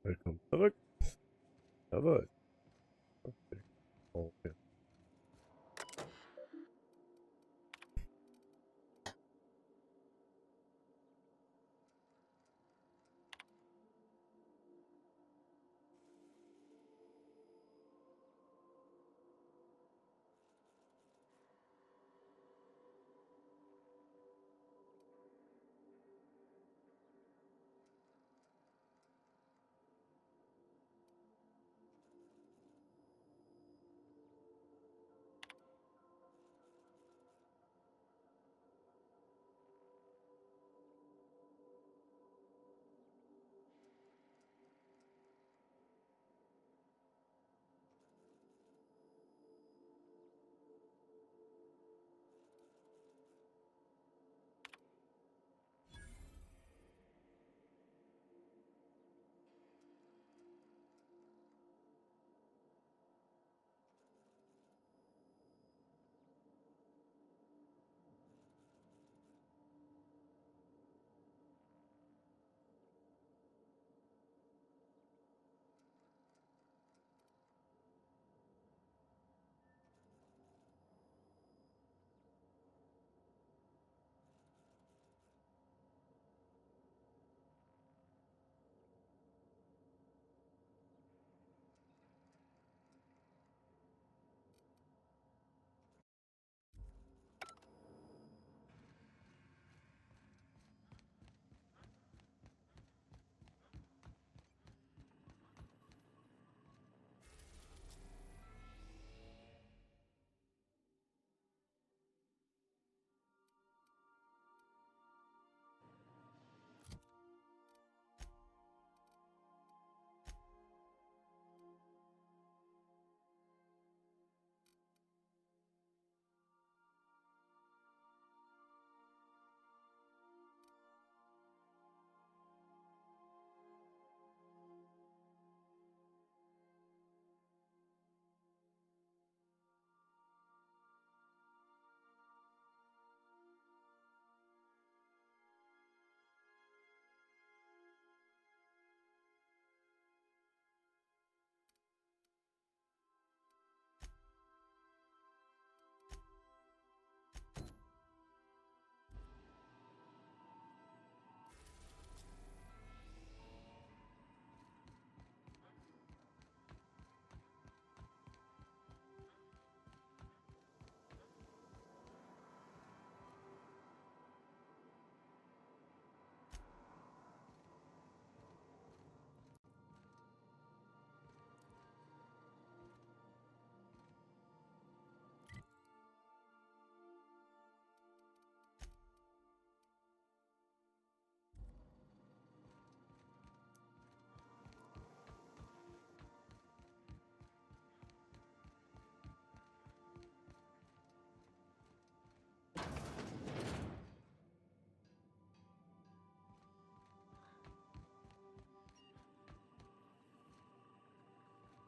Willkommen zurück. Jawohl. Okay. Okay.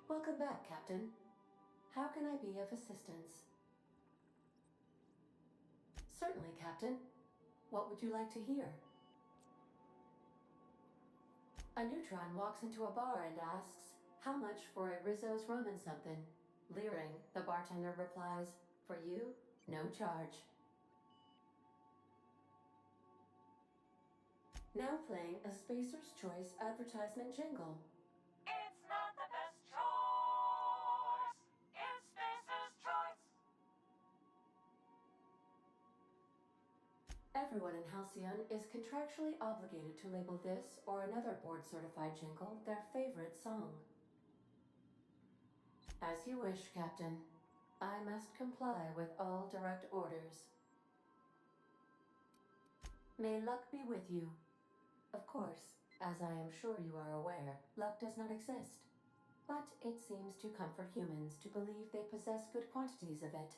Welcome back, Captain. How can I be of assistance? Certainly, Captain. What would you like to hear? A neutron walks into a bar and asks, "How much for a Rizzo's rum and something?" Leering, the bartender replies, "For you, no charge." Now playing a Spacer's Choice advertisement jingle. It's not the best choice. It's Spacer's choice. Everyone in Halcyon is contractually obligated to label this or another board-certified jingle their favorite song. As you wish, Captain. I must comply with all direct orders. May luck be with you. Of course, as I am sure you are aware, luck does not exist. But it seems to comfort humans to believe they possess good quantities of it.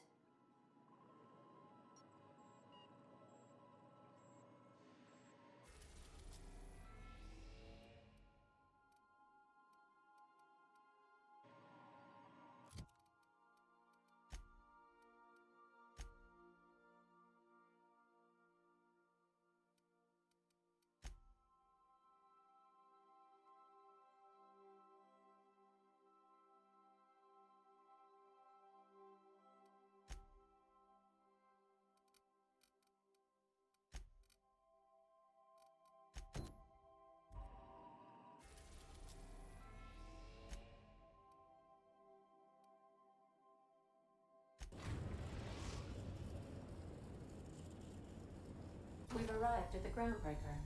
arrived at the groundbreaker.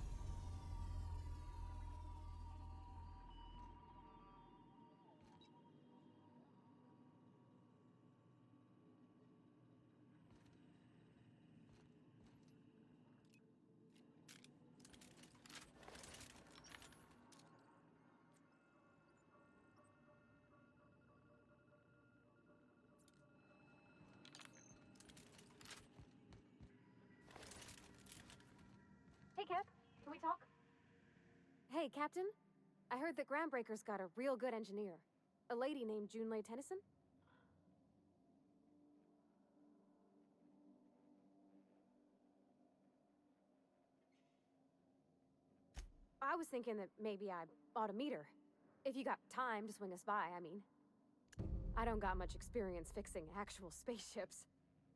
Hey, Cap. Can we talk? Hey, Captain. I heard that Groundbreaker's got a real good engineer. A lady named Junlei Tennyson? I was thinking that maybe I ought to meet her. If you got time to swing us by, I mean. I don't got much experience fixing actual spaceships.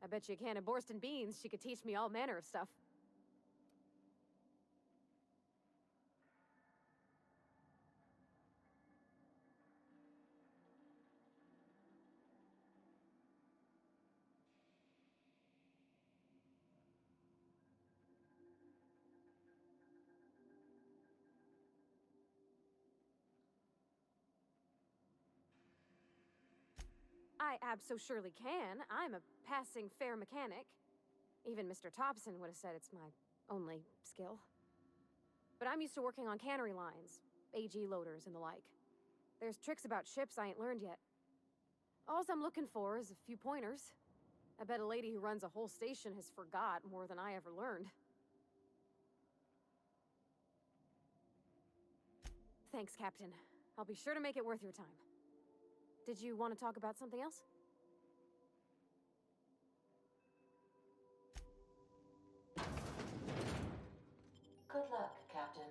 I bet you a can of Borston beans she could teach me all manner of stuff. I abso-surely can. I'm a passing fair mechanic. Even Mr. Thompson would have said it's my only skill. But I'm used to working on cannery lines, AG loaders and the like. There's tricks about ships I ain't learned yet. All I'm looking for is a few pointers. I bet a lady who runs a whole station has forgot more than I ever learned. Thanks, Captain. I'll be sure to make it worth your time. Did you want to talk about something else? Good luck, Captain.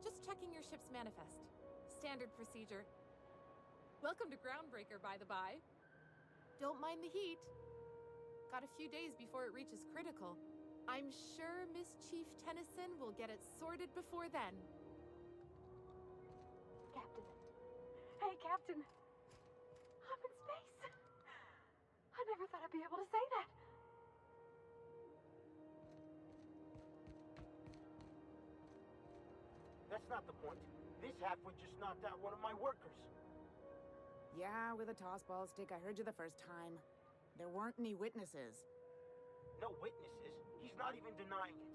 Just checking your ship's manifest. Standard procedure. Welcome to Groundbreaker, by the by. Don't mind the heat. Got a few days before it reaches critical. I'm sure Miss Chief Tennyson will get it sorted before then. Captain. Hey, Captain. I'm in space. I never thought I'd be able to say that. That's not the point. This halfwit just knocked out one of my workers. Yeah, with a tossball stick. I heard you the first time. There weren't any witnesses. No witnesses. He's not even denying it.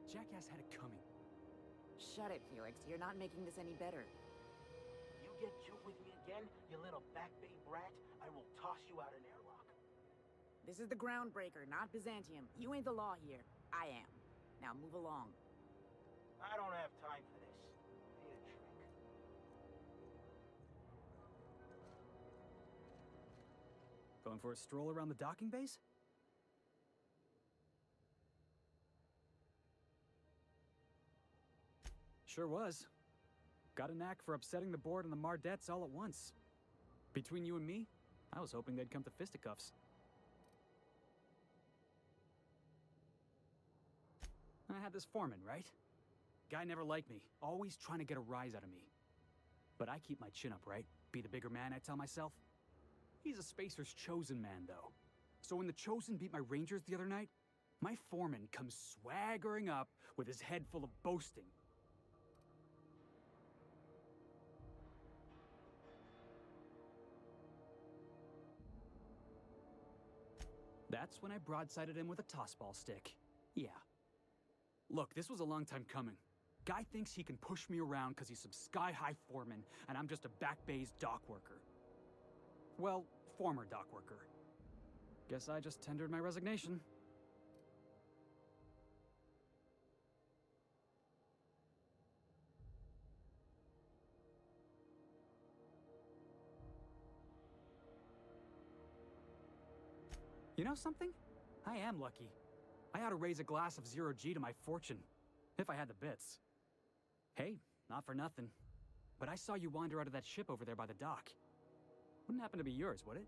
Jackass had it coming. Shut it, Felix. You're not making this any better. You get cute with me again, you little back bay brat, I will toss you out an airlock. This is the Groundbreaker, not Byzantium. You ain't the law here. I am. Now move along. I don't have time for this. Need a trick. Going for a stroll around the docking base? Sure was. Got a knack for upsetting the board and the Mardettes all at once. Between you and me, I was hoping they'd come to fisticuffs. I had this foreman, right? Guy never liked me, always trying to get a rise out of me. But I keep my chin up, right? Be the bigger man, I tell myself. He's a Spacer's chosen man, though. So when the Chosen beat my Rangers the other night, my foreman comes swaggering up with his head full of boasting. That's when I broadsided him with a tossball stick. Yeah. Look, this was a long time coming. Guy thinks he can push me around because he's some sky-high foreman, and I'm just a back bay's dock worker. Well, former dock worker. Guess I just tendered my resignation. You know something? I am lucky. I ought to raise a glass of 0G to my fortune, if I had the bits. Hey, not for nothing, but I saw you wander out of that ship over there by the dock. Wouldn't happen to be yours, would it?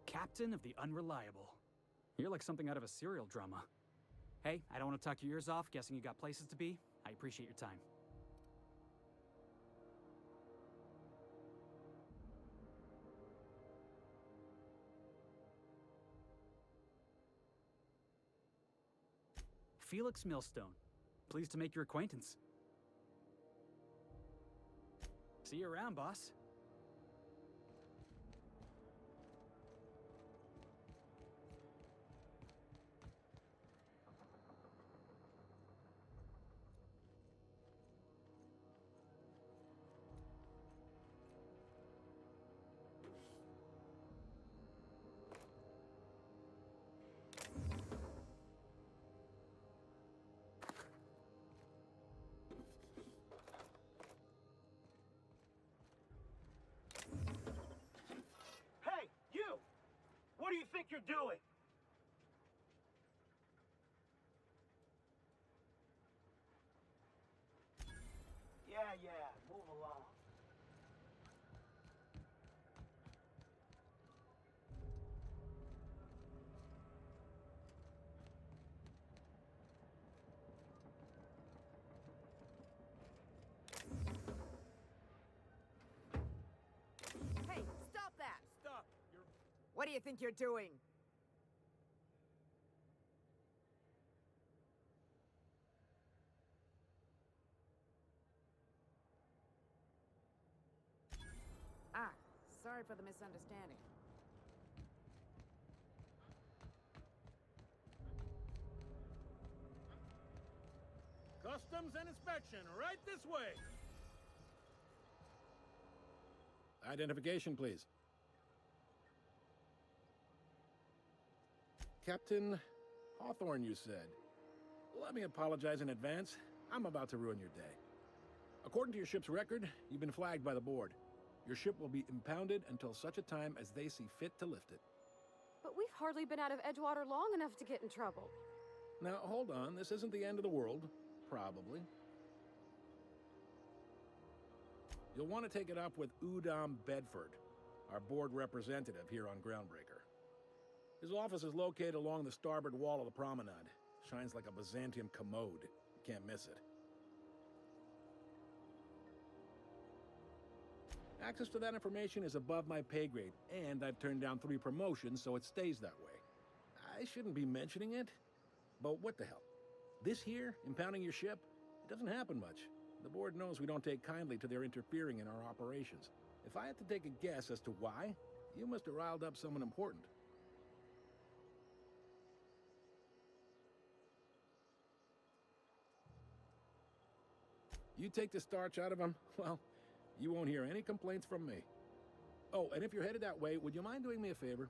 Captain of the Unreliable. You're like something out of a serial drama. Hey, I don't want to talk your ears off, guessing you got places to be. I appreciate your time. Felix Millstone. Pleased to make your acquaintance. See you around, boss. Hey, you! What do you think you're doing? Yeah, move along. Hey, stop that! Stop! You're... What do you think you're doing? Ah, sorry for the misunderstanding. Customs and inspection, right this way! Identification, please. Captain Hawthorne, you said. Let me apologize in advance. I'm about to ruin your day. According to your ship's record, you've been flagged by the board. Your ship will be impounded until such a time as they see fit to lift it. But we've hardly been out of Edgewater long enough to get in trouble. Now, hold on. This isn't the end of the world. Probably. You'll want to take it up with Udom Bedford, our board representative here on Groundbreaker. His office is located along the starboard wall of the promenade. Shines like a Byzantium commode. You can't miss it. Access to that information is above my pay grade, and I've turned down 3 promotions, so it stays that way. I shouldn't be mentioning it, but what the hell? This here, impounding your ship, it doesn't happen much. The board knows we don't take kindly to their interfering in our operations. If I had to take a guess as to why, you must have riled up someone important. You take the starch out of them, well, you won't hear any complaints from me. Oh, and if you're headed that way, would you mind doing me a favor?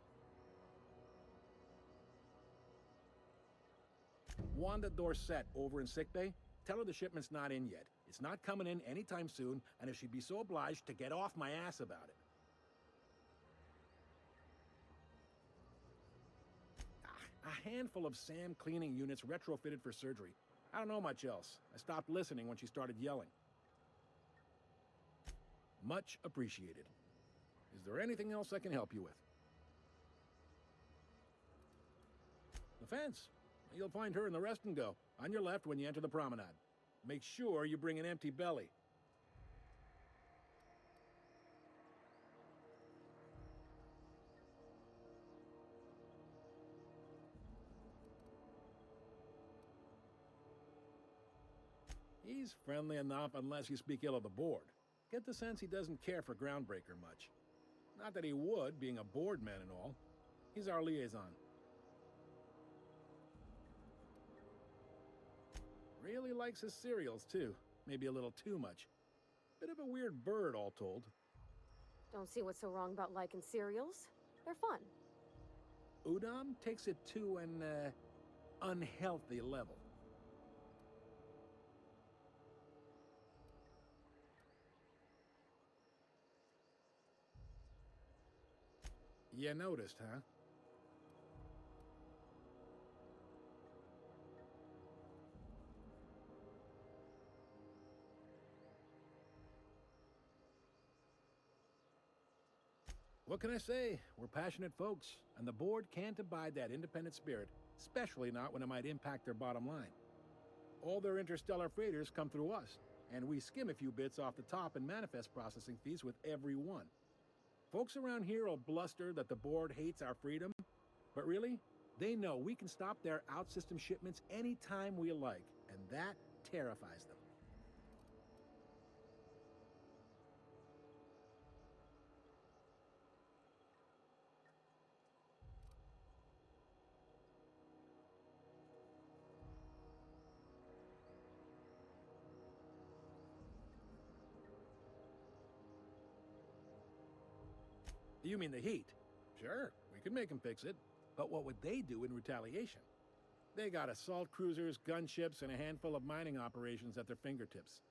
Wanda Dorset over in sickbay, tell her the shipment's not in yet. It's not coming in anytime soon, and if she'd be so obliged to get off my ass about it. A handful of SAM cleaning units retrofitted for surgery. I don't know much else. I stopped listening when she started yelling. Much appreciated. Is there anything else I can help you with? The fence. You'll find her in the rest and go, on your left when you enter the promenade. Make sure you bring an empty belly. He's friendly enough unless you speak ill of the board. Get the sense he doesn't care for Groundbreaker much. Not that he would, being a board man and all. He's our liaison. Really likes his cereals, too. Maybe a little too much. Bit of a weird bird, all told. Don't see what's so wrong about liking cereals. They're fun. Udon takes it to an, unhealthy level. You noticed, huh? What can I say? We're passionate folks, and the board can't abide that independent spirit, especially not when it might impact their bottom line. All their interstellar freighters come through us, and we skim a few bits off the top in manifest processing fees with every one. Folks around here will bluster that the board hates our freedom, but really, they know we can stop their out-system shipments anytime we like, and that terrifies them. You mean the heat? Sure, we could make them fix it. But what would they do in retaliation? They got assault cruisers, gunships, and a handful of mining operations at their fingertips.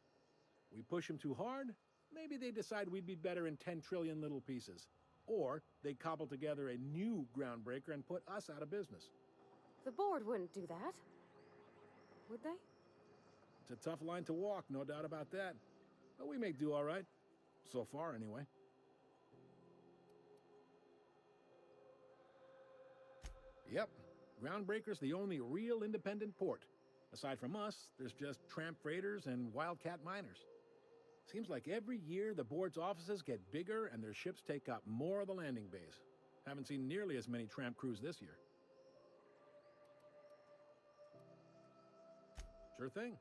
We push them too hard, maybe they decide we'd be better in 10 trillion little pieces. Or they cobble together a new groundbreaker and put us out of business. The board wouldn't do that. Would they? It's a tough line to walk, no doubt about that. But we make do all right. So far, anyway. Yep, Groundbreaker's the only real independent port. Aside from us, there's just tramp freighters and wildcat miners. Seems like every year the board's offices get bigger and their ships take up more of the landing bays. Haven't seen nearly as many tramp crews this year. Sure thing.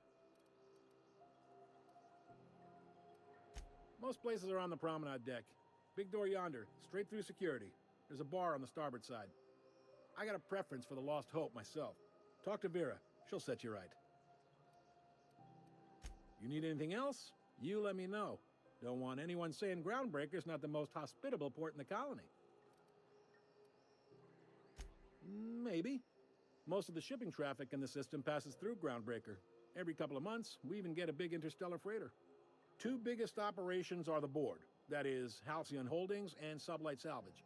Most places are on the promenade deck. Big door yonder, straight through security. There's a bar on the starboard side. I got a preference for the Lost Hope myself. Talk to Vera. She'll set you right. You need anything else? You let me know. Don't want anyone saying Groundbreaker's not the most hospitable port in the colony. Maybe. Most of the shipping traffic in the system passes through Groundbreaker. Every couple of months, we even get a big interstellar freighter. Two biggest operations are the board. That is, Halcyon Holdings and Sublight Salvage.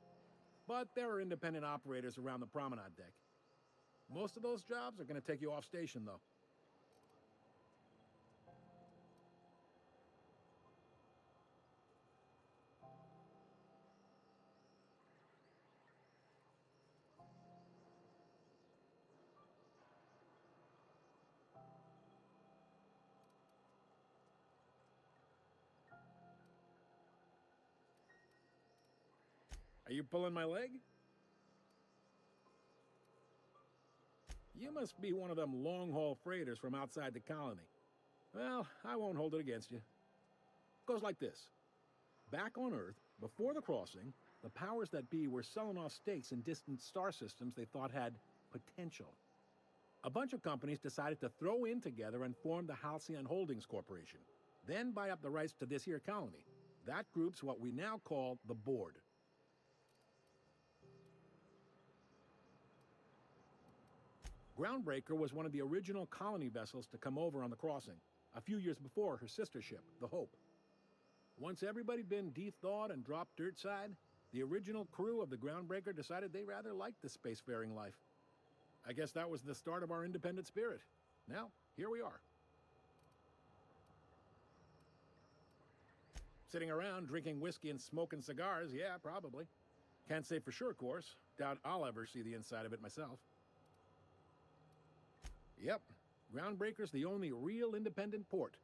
But there are independent operators around the promenade deck. Most of those jobs are going to take you off station, though. Are you pulling my leg? You must be one of them long-haul freighters from outside the colony. Well, I won't hold it against you. Goes like this. Back on Earth, before the crossing, the powers that be were selling off stakes in distant star systems they thought had potential. A bunch of companies decided to throw in together and form the Halcyon Holdings Corporation, then buy up the rights to this here colony. That group's what we now call the Board. Groundbreaker was one of the original colony vessels to come over on the crossing, a few years before her sister ship, the Hope. Once everybody'd been de-thawed and dropped dirt side, the original crew of the Groundbreaker decided they rather liked the spacefaring life. I guess that was the start of our independent spirit. Now, here we are. Sitting around drinking whiskey and smoking cigars, yeah, probably. Can't say for sure, of course. Doubt I'll ever see the inside of it myself. Yep, Groundbreaker's the only real independent port.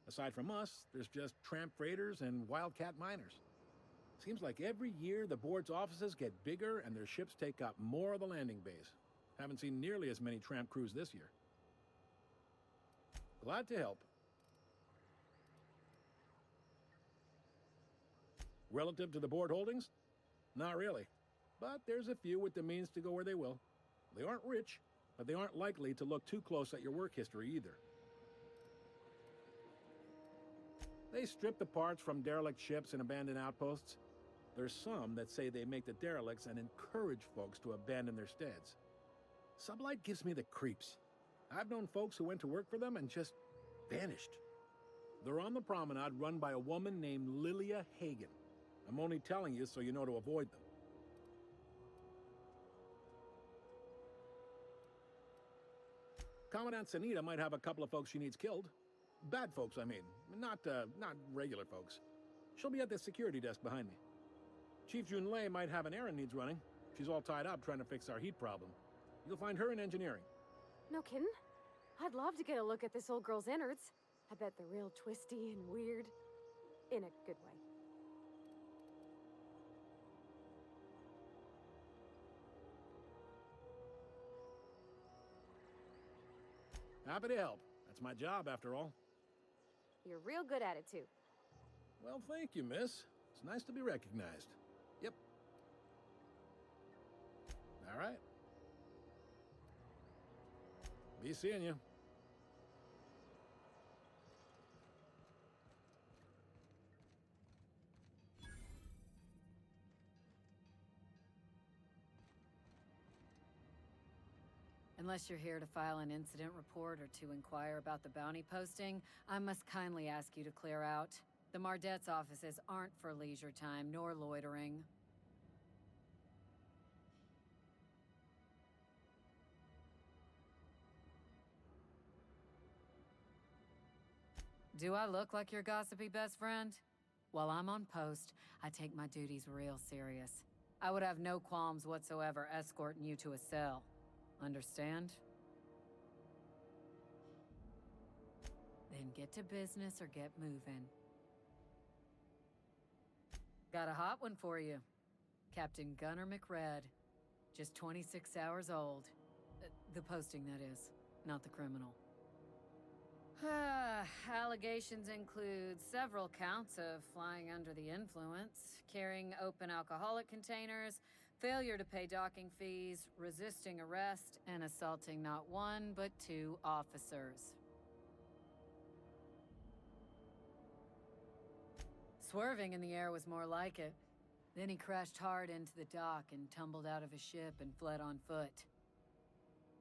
Aside from us, there's just tramp freighters and wildcat miners. Seems like every year the board's offices get bigger and their ships take up more of the landing bays. Haven't seen nearly as many tramp crews this year. Glad to help. Relative to the board holdings? Not really. But there's a few with the means to go where they will. They aren't rich, but they aren't likely to look too close at your work history either. They strip the parts from derelict ships and abandoned outposts. There's some that say they make the derelicts and encourage folks to abandon their steads. Sublight gives me the creeps. I've known folks who went to work for them and just vanished. They're on the promenade run by a woman named Lilia Hagen. I'm only telling you so you know to avoid them. Commandant Sanita might have a couple of folks she needs killed. Bad folks, I mean. Not regular folks. She'll be at the security desk behind me. Chief Junlei might have an errand needs running. She's all tied up trying to fix our heat problem. You'll find her in engineering. No kidding? I'd love to get a look at this old girl's innards. I bet they're real twisty and weird. In a good way. Happy to help. That's my job, after all. You're real good at it, too. Well, thank you, miss. It's nice to be recognized. Yep. All right. Be seeing you. Unless you're here to file an incident report or to inquire about the bounty posting, I must kindly ask you to clear out. The Mardet's offices aren't for leisure time nor loitering. Do I look like your gossipy best friend? While I'm on post, I take my duties real serious. I would have no qualms whatsoever escorting you to a cell. Understand? Then get to business or get moving. Got a hot one for you. Captain Gunnar McRed. Just 26 hours old. The posting, that is, not the criminal. Allegations include several counts of flying under the influence, carrying open alcoholic containers, failure to pay docking fees, resisting arrest, and assaulting not one, but 2 officers. Swerving in the air was more like it. Then he crashed hard into the dock and tumbled out of his ship and fled on foot.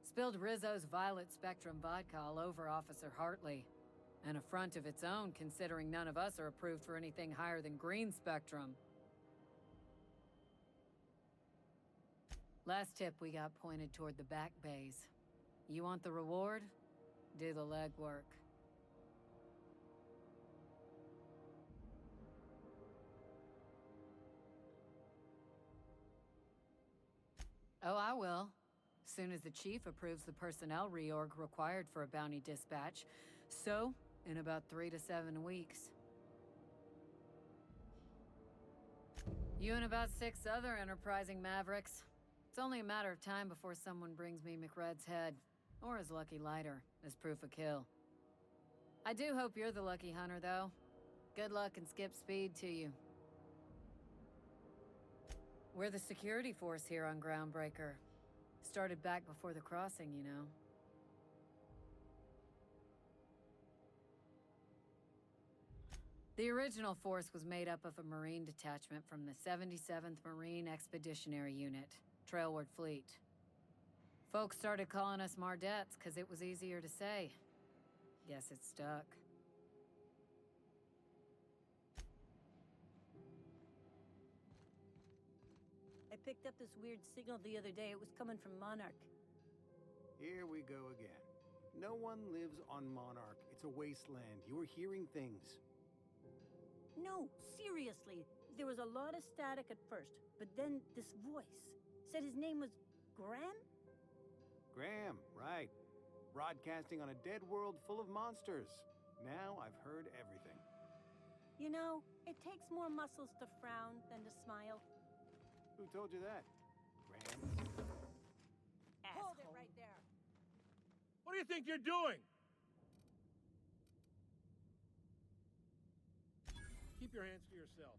Spilled Rizzo's Violet Spectrum vodka all over Officer Hartley. An affront of its own, considering none of us are approved for anything higher than green spectrum. Last tip we got pointed toward the back bays. You want the reward? Do the legwork. Oh, I will. Soon as the chief approves the personnel reorg required for a bounty dispatch. So, in about 3 to 7 weeks. You and about 6 other enterprising mavericks. It's only a matter of time before someone brings me McRed's head, or his lucky lighter, as proof of kill. I do hope you're the lucky hunter, though. Good luck and skip speed to you. We're the security force here on Groundbreaker. Started back before the crossing, you know. The original force was made up of a Marine detachment from the 77th Marine Expeditionary Unit, Trailward Fleet. Folks started calling us Mardettes because it was easier to say. Guess it stuck. I picked up this weird signal the other day. It was coming from Monarch. Here we go again. No one lives on Monarch. It's a wasteland. You were hearing things. No, seriously. There was a lot of static at first, but then this voice said his name was Graham? Graham, right. Broadcasting on a dead world full of monsters. Now I've heard everything. You know, it takes more muscles to frown than to smile. Who told you that? Graham? Hold it right there. What do you think you're doing? Keep your hands to yourself.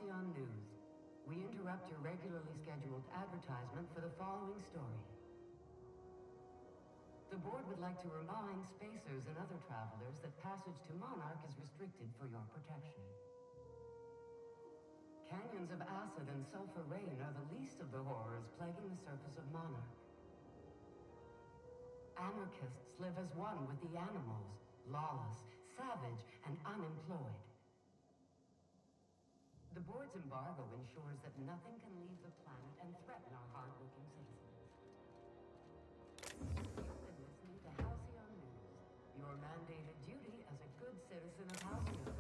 Halcyon News. We interrupt your regularly scheduled advertisement for the following story. The board would like to remind spacers and other travelers that passage to Monarch is restricted for your protection. Canyons of acid and sulfur rain are the least of the horrors plaguing the surface of Monarch. Anarchists live as one with the animals, lawless, savage, and unemployed. The board's embargo ensures that nothing can leave the planet and threaten our hardworking citizens. You've been listening to Halcyon News, your mandated duty as a good citizen of Halcyon.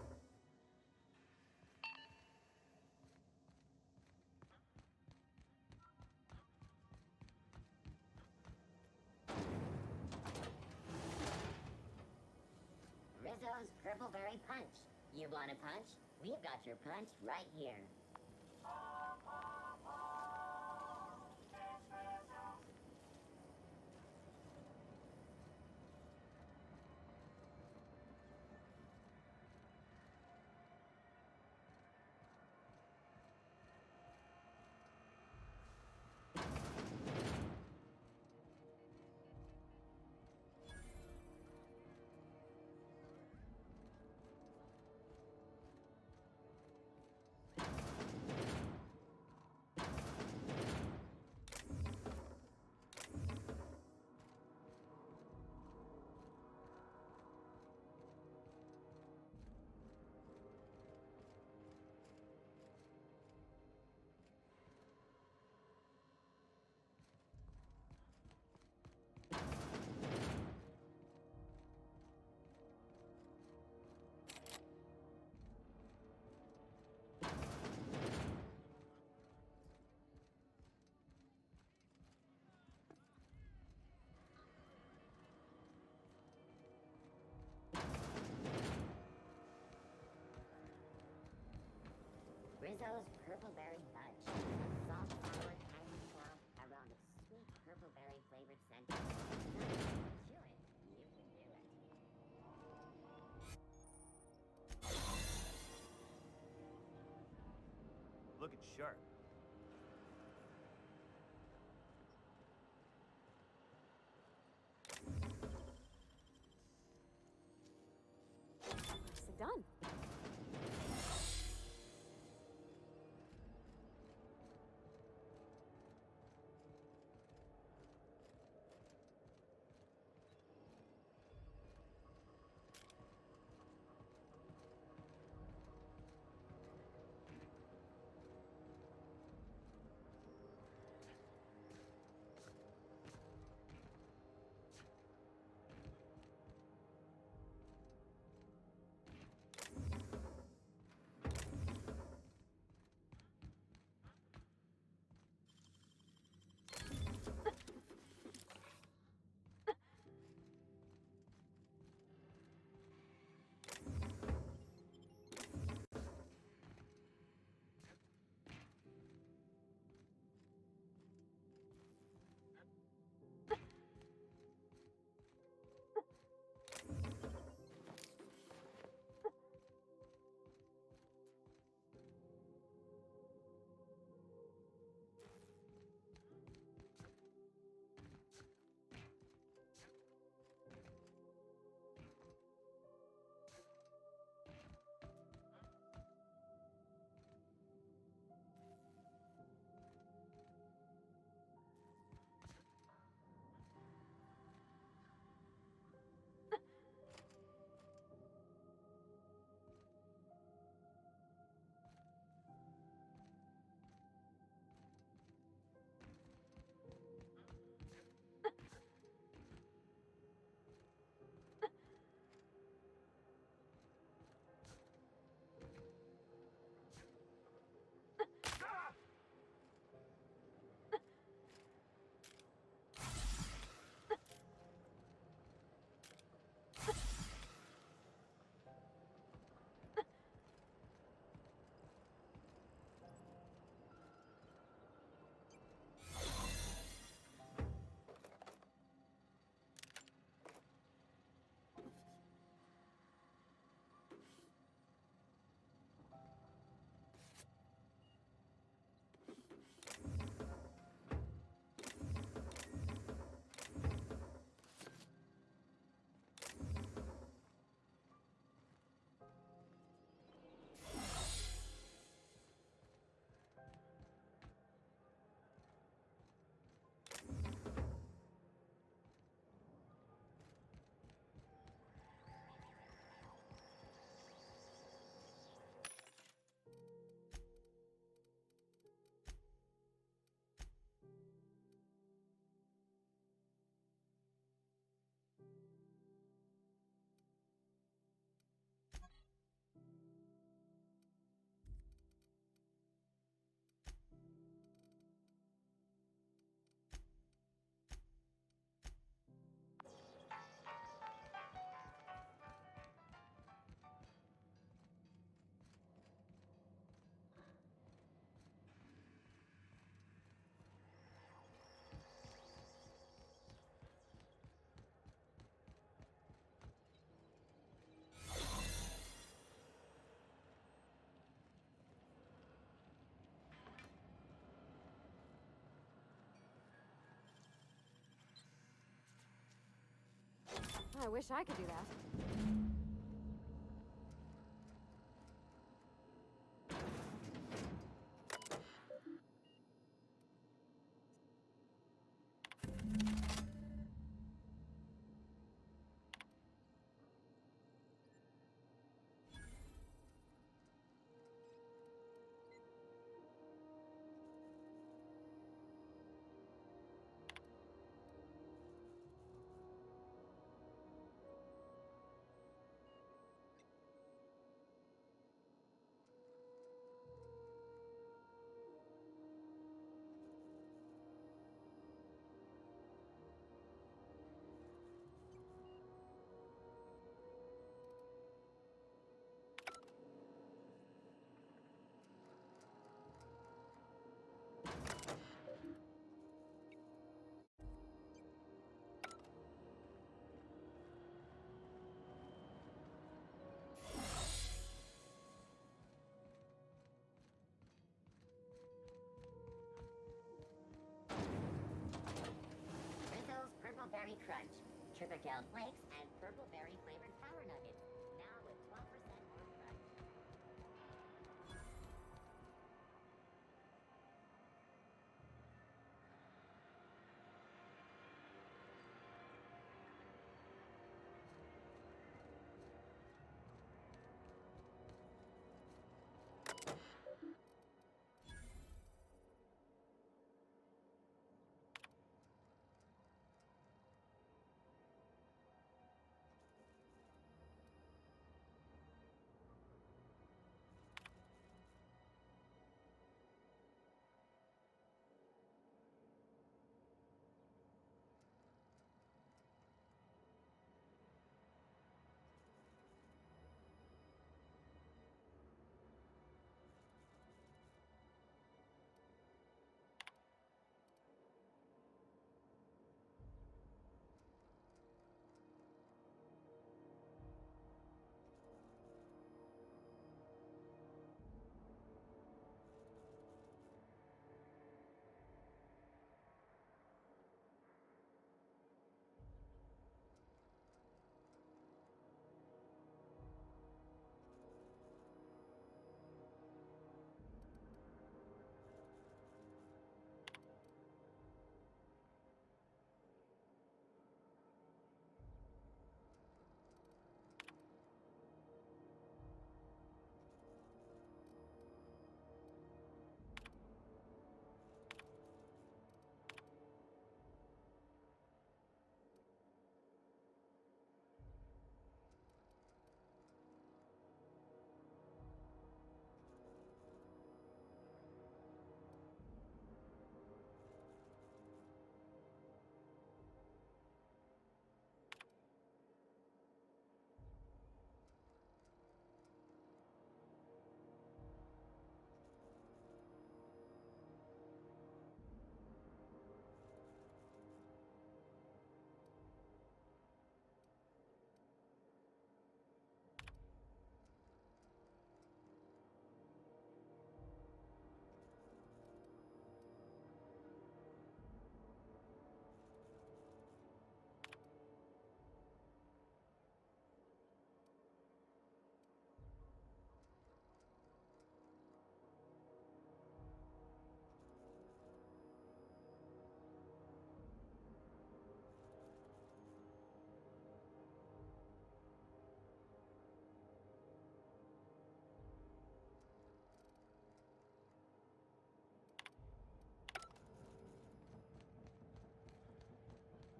Rizzo's Purpleberry Punch. You want a punch? We've got your punch right here. Rizzo's Purpleberry Punch. A soft, sour, tangy swamp around a sweet purpleberry flavored scent. Chew it. You can do it. Looking sharp. Nicely done. I wish I could do that. Rizzo's Purple Berry Crunch, Sugar Gel Flakes, and Purple Berry flavored Power Nuggets. Now with 12% more crunch.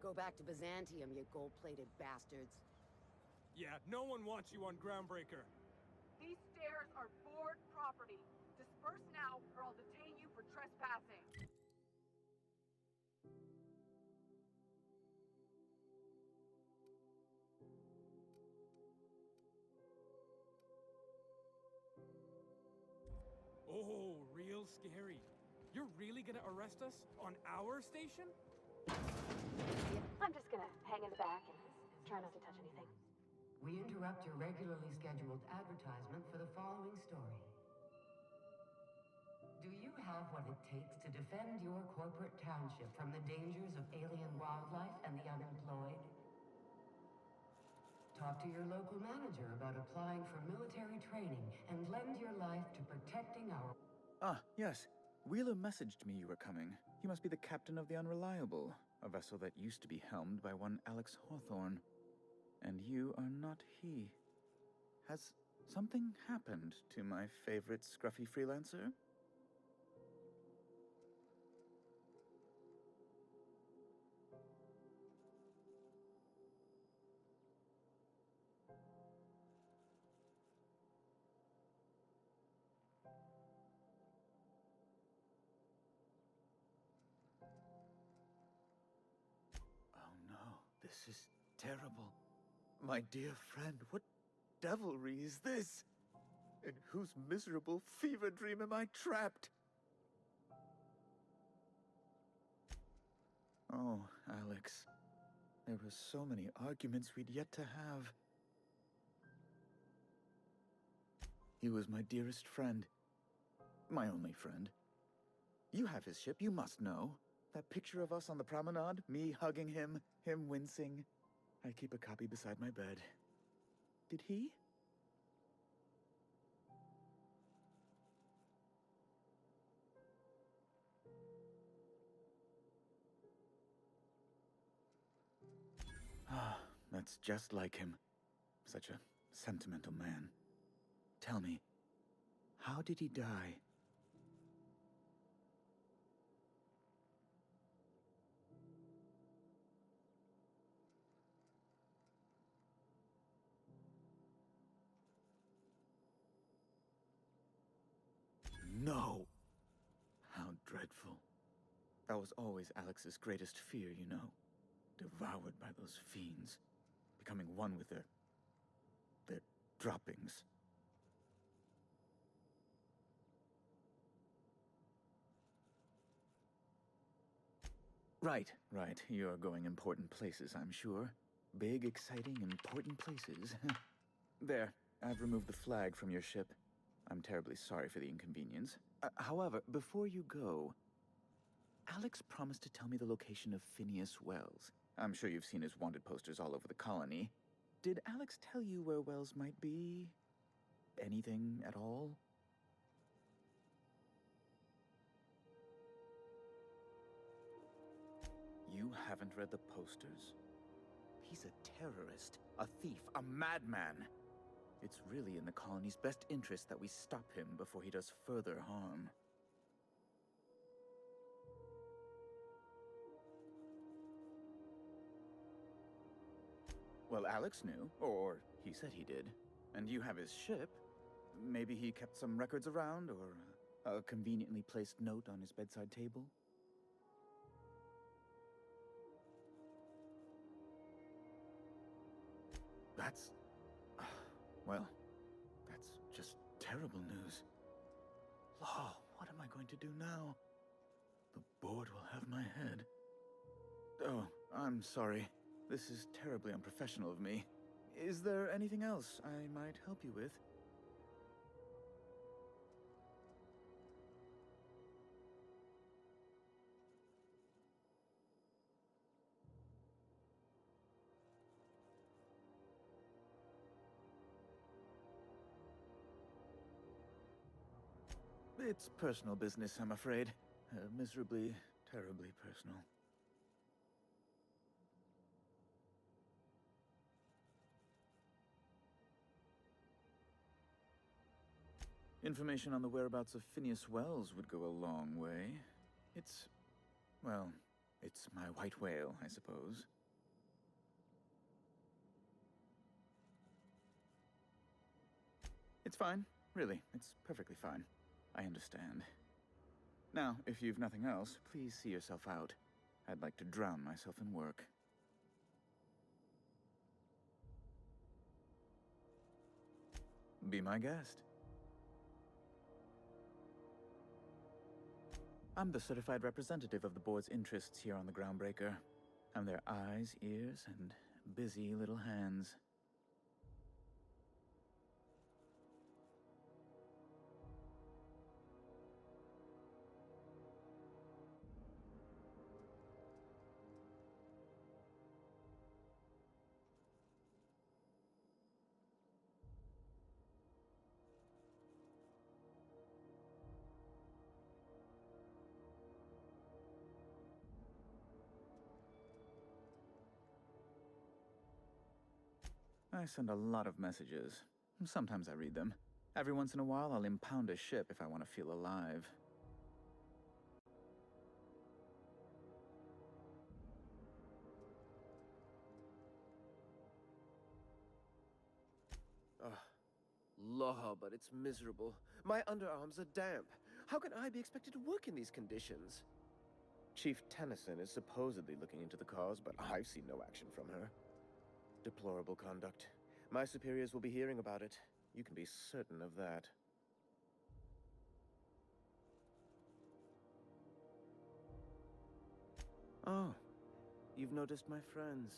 Go back to Byzantium, you gold-plated bastards. Yeah, no one wants you on Groundbreaker. These stairs are board property. Disperse now, or I'll detain you for trespassing. Oh, real scary. You're really gonna arrest us on our station? I'm just gonna hang in the back and try not to touch anything. We interrupt your regularly scheduled advertisement for the following story. Do you have what it takes to defend your corporate township from the dangers of alien wildlife and the unemployed? Talk to your local manager about applying for military training and lend your life to protecting our... Ah, yes. Wheeler messaged me you were coming. He must be the captain of the Unreliable, a vessel that used to be helmed by one Alex Hawthorne. And you are not he. Has something happened to my favorite scruffy freelancer? Oh no, this is terrible. My dear friend, what devilry is this? In whose miserable fever dream am I trapped? Oh, Alex. There were so many arguments we'd yet to have. He was my dearest friend. My only friend. You have his ship, you must know. That picture of us on the promenade, me hugging him, him wincing. I keep a copy beside my bed. Did he? Ah, that's just like him. Such a sentimental man. Tell me, how did he die? No! How dreadful. That was always Alex's greatest fear, you know. Devoured by those fiends. Becoming one with their droppings. Right. You're going important places, I'm sure. Big, exciting, important places. There, I've removed the flag from your ship. I'm terribly sorry for the inconvenience. However, before you go, Alex promised to tell me the location of Phineas Wells. I'm sure you've seen his wanted posters all over the colony. Did Alex tell you where Wells might be? Anything at all? You haven't read the posters? He's a terrorist, a thief, a madman. It's really in the colony's best interest that we stop him before he does further harm. Well, Alex knew, or he said he did. And you have his ship. Maybe he kept some records around, or a conveniently placed note on his bedside table? That's... well, that's just terrible news. Law, what am I going to do now? The board will have my head. Oh, I'm sorry. This is terribly unprofessional of me. Is there anything else I might help you with? It's personal business, I'm afraid. Miserably, terribly personal. Information on the whereabouts of Phineas Wells would go a long way. Well, it's my white whale, I suppose. It's fine. Really, it's perfectly fine. I understand. Now, if you've nothing else, please see yourself out. I'd like to drown myself in work. Be my guest. I'm the certified representative of the board's interests here on the Groundbreaker. I'm their eyes, ears, and busy little hands. I send a lot of messages. Sometimes I read them. Every once in a while, I'll impound a ship if I want to feel alive. Ugh. Law, but it's miserable. My underarms are damp. How can I be expected to work in these conditions? Chief Tennyson is supposedly looking into the cause, but I've seen no action from her. Deplorable conduct. My superiors will be hearing about it. You can be certain of that. Oh, you've noticed my friends.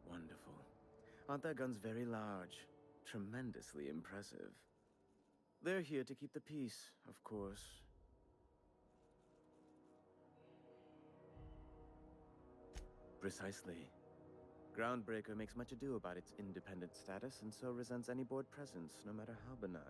Wonderful. Aren't their guns very large? Tremendously impressive. They're here to keep the peace, of course. Precisely. Groundbreaker makes much ado about its independent status and so resents any board presence, no matter how benign.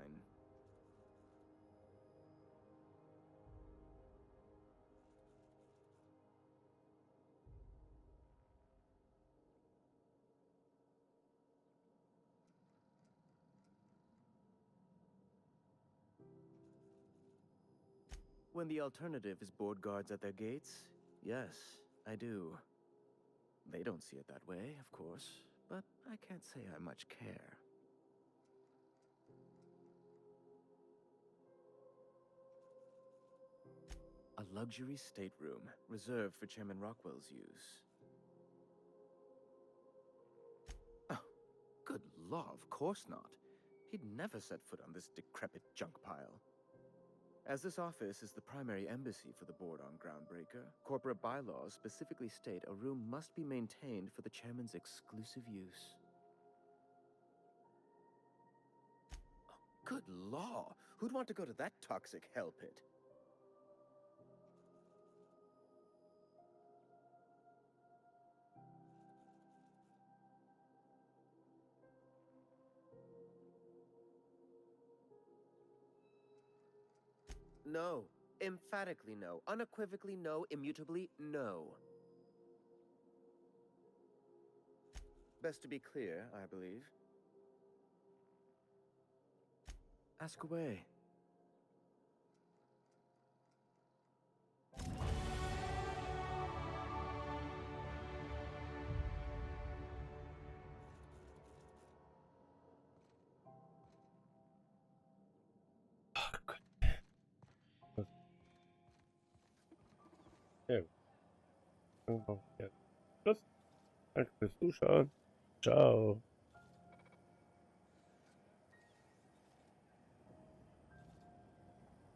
When the alternative is board guards at their gates, yes, I do. They don't see it that way, of course, but I can't say I much care. A luxury stateroom, reserved for Chairman Rockwell's use. Oh, good law, of course not. He'd never set foot on this decrepit junk pile. As this office is the primary embassy for the board on Groundbreaker, corporate bylaws specifically state a room must be maintained for the chairman's exclusive use. Oh, good law! Who'd want to go to that toxic hell pit? No. Emphatically no. Unequivocally no. Immutably no. Best to be clear, I believe. Ask away. Ja. Ja. Tschüss. Danke fürs Zuschauen. Ciao.